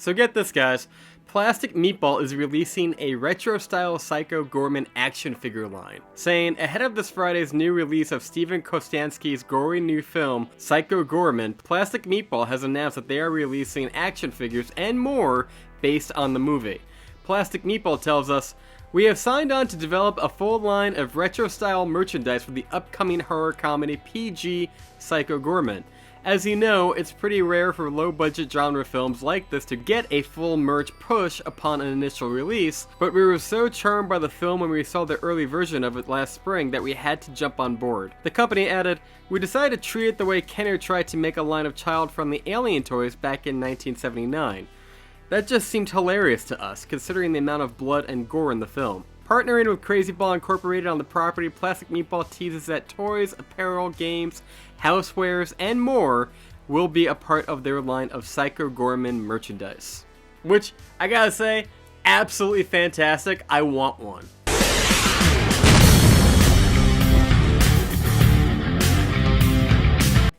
So get this, guys. Plastic Meatball is releasing a retro-style Psycho Goreman action figure line, saying, ahead of this Friday's new release of Steven Kostanski's gory new film, Psycho Goreman, Plastic Meatball has announced that they are releasing action figures and more based on the movie. Plastic Meatball tells us, we have signed on to develop a full line of retro-style merchandise for the upcoming horror comedy PG Psycho Goreman. As you know, it's pretty rare for low-budget genre films like this to get a full merch push upon an initial release, but we were so charmed by the film when we saw the early version of it last spring that we had to jump on board. The company added, we decided to treat it the way Kenner tried to make a line of child-friendly Alien toys back in 1979. That just seemed hilarious to us, considering the amount of blood and gore in the film. Partnering with Crazy Ball Incorporated on the property, Plastic Meatball teases that toys, apparel, games, housewares, and more will be a part of their line of Psycho Goreman merchandise. Which, I gotta say, absolutely fantastic. I want one.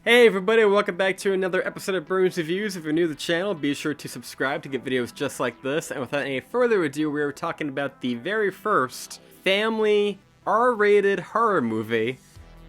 Hey everybody, welcome back to another episode of Burns Reviews. If you're new to the channel, be sure to subscribe to get videos just like this. And without any further ado, we are talking about the very first family R-rated horror movie,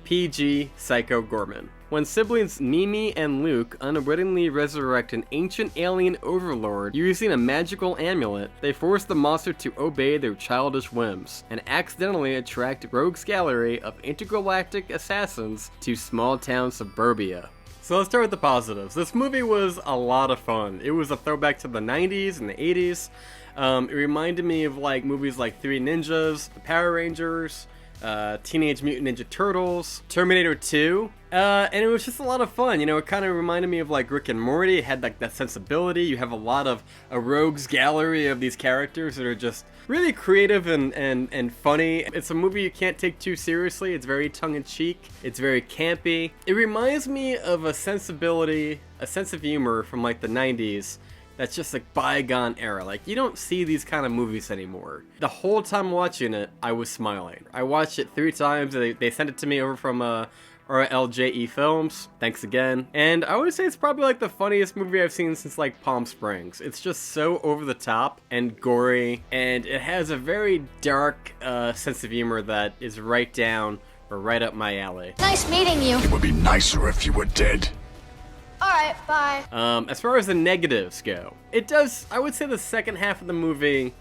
PG Psycho Goreman. When siblings Mimi and Luke unwittingly resurrect an ancient alien overlord using a magical amulet, they force the monster to obey their childish whims, and accidentally attract rogues gallery of intergalactic assassins to small-town suburbia. So let's start with the positives. This movie was a lot of fun. It was a throwback to the 90s and the 80s. It reminded me of like movies like Three Ninjas, The Power Rangers, Teenage Mutant Ninja Turtles, Terminator 2, and it was just a lot of fun. You know, it kind of reminded me of like Rick and Morty. It had like that sensibility. You have a lot of a rogues gallery of these characters that are just really creative and funny. It's a movie you can't take too seriously. It's very tongue-in-cheek. It's very campy. It reminds me of a sensibility, a sense of humor from like the 90s. That's just like bygone era. Like, you don't see these kind of movies anymore. The whole time watching it, I was smiling. I watched it 3 times. They sent it to me over from RLJE Films. Thanks again. And I would say it's probably like the funniest movie I've seen since like Palm Springs. It's just so over the top and gory, and it has a very dark sense of humor that is right down or right up my alley. Nice meeting you. It would be nicer if you were dead. Alright, bye. As far as the negatives go, it does, I would say the second half of the movie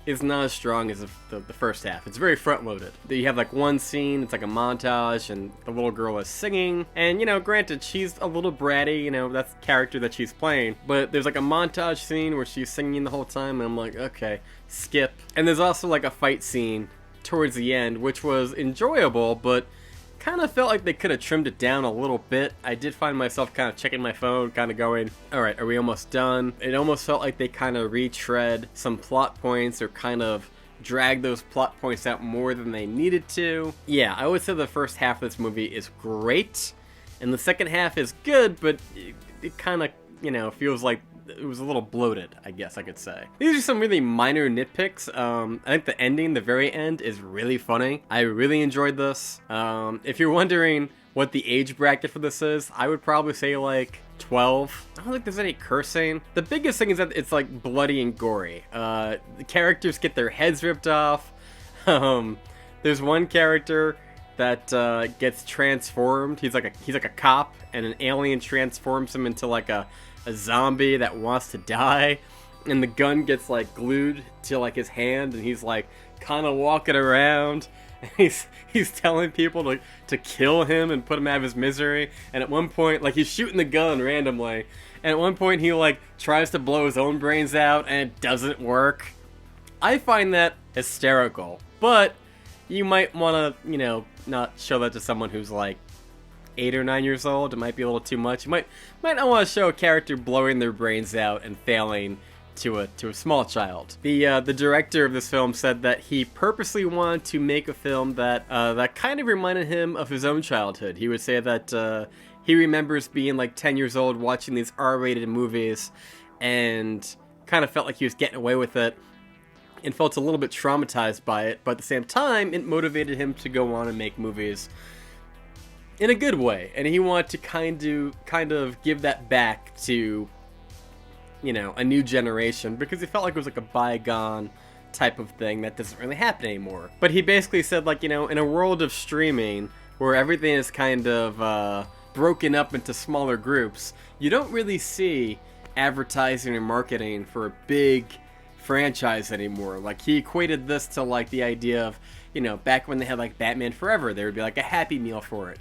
is not as strong as the first half. It's very front-loaded. You have like one scene, it's like a montage, and the little girl is singing, and you know, granted, she's a little bratty, you know, that's the character that she's playing, but there's like a montage scene where she's singing the whole time, and I'm like, okay, skip. And there's also like a fight scene towards the end, which was enjoyable, but kind of felt like they could have trimmed it down a little bit. I did find myself kind of checking my phone, kind of going, alright, are we almost done? It almost felt like they kind of retread some plot points or kind of dragged those plot points out more than they needed to. Yeah, I would say the first half of this movie is great, and the second half is good, but it kind of, you know, feels like it was a little bloated, I guess I could say. These are some really minor nitpicks. I think the ending, the very end, is really funny. I really enjoyed this. If you're wondering what the age bracket for this is, I would probably say like 12. I don't think there's any cursing. The biggest thing is that it's like bloody and gory. The characters get their heads ripped off. There's one character that gets transformed. He's like a cop, and an alien transforms him into like a zombie that wants to die, and the gun gets like glued to like his hand, and he's like kind of walking around, and he's telling people to kill him and put him out of his misery. And at one point, like, he's shooting the gun randomly, and at one point he like tries to blow his own brains out, and it doesn't work. I find that hysterical, but you might want to, you know, not show that to someone who's like 8 or 9 years old. It might be a little too much. You might not want to show a character blowing their brains out and failing to a small child. The director of this film said that he purposely wanted to make a film that that kind of reminded him of his own childhood. He would say that he remembers being like 10 years old watching these R-rated movies and kind of felt like he was getting away with it and felt a little bit traumatized by it, but at the same time it motivated him to go on and make movies in a good way, and he wanted to kind of give that back to you know, a new generation, because he felt like it was like a bygone type of thing that doesn't really happen anymore. But he basically said, like, you know, in a world of streaming where everything is kind of broken up into smaller groups, you don't really see advertising and marketing for a big franchise anymore. Like, he equated this to like the idea of, you know, back when they had like Batman Forever, there would be like a Happy Meal for it.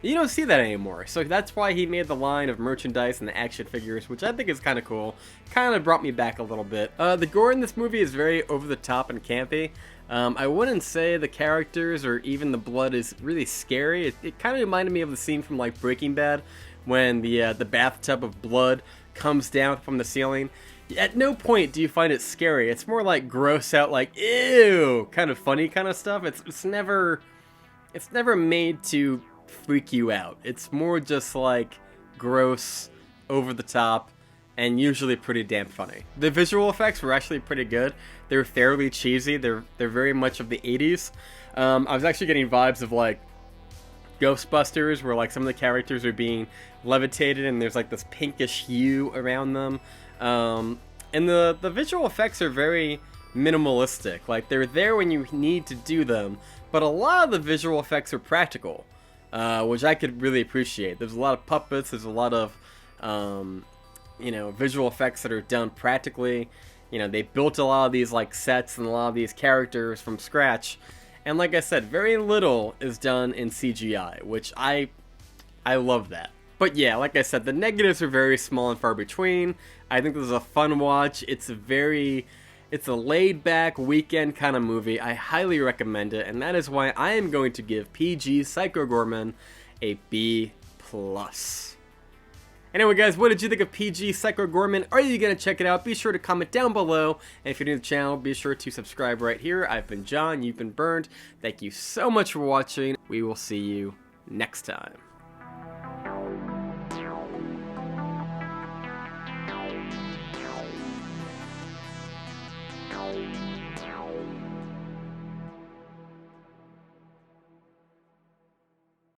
You don't see that anymore, so that's why he made the line of merchandise and the action figures, which I think is kind of cool. Kind of brought me back a little bit. The gore in this movie is very over the top and campy. I wouldn't say the characters or even the blood is really scary. It kind of reminded me of the scene from like Breaking Bad when the bathtub of blood comes down from the ceiling. At no point do you find it scary. It's more like gross out, like ew, kind of funny kind of stuff. It's never made to freak you out. It's more just like gross, over the top, and usually pretty damn funny. The visual effects were actually pretty good. They're fairly cheesy. They're very much of the 80s. I was actually getting vibes of like Ghostbusters, where like some of the characters are being levitated and there's like this pinkish hue around them. And the visual effects are very minimalistic. Like, they're there when you need to do them, but a lot of the visual effects are practical, which I could really appreciate. There's a lot of puppets, there's a lot of, you know, visual effects that are done practically. You know, they built a lot of these, like, sets and a lot of these characters from scratch. And like I said, very little is done in CGI, which I love that. But yeah, like I said, the negatives are very small and far between. I think this is a fun watch. It's a laid-back weekend kind of movie. I highly recommend it, and that is why I am going to give PG Psycho Goreman a B+. Anyway, guys, what did you think of PG Psycho Goreman? Are you going to check it out? Be sure to comment down below. And if you're new to the channel, be sure to subscribe right here. I've been John. You've been Burned. Thank you so much for watching. We will see you next time.